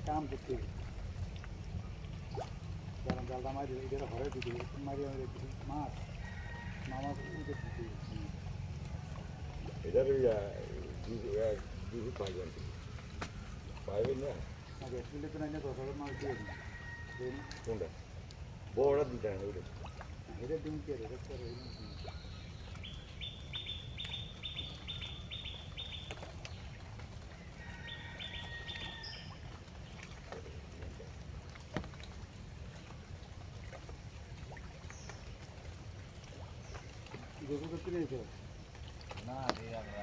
কাম করতে গরম জালটা মারি এটা হরে দিতে মারি মাছ মাছ উঠে দিতে এটার দুধ পাইবেন পাইবেন না আগে তুলে তো না 10,000 মাছ দিয়ে দিই কোনটা বড়টা দিতে হয় ওইটা এটা দিন কে রে করে গোসল করতে নিয়েছো না দিয়ে আমরা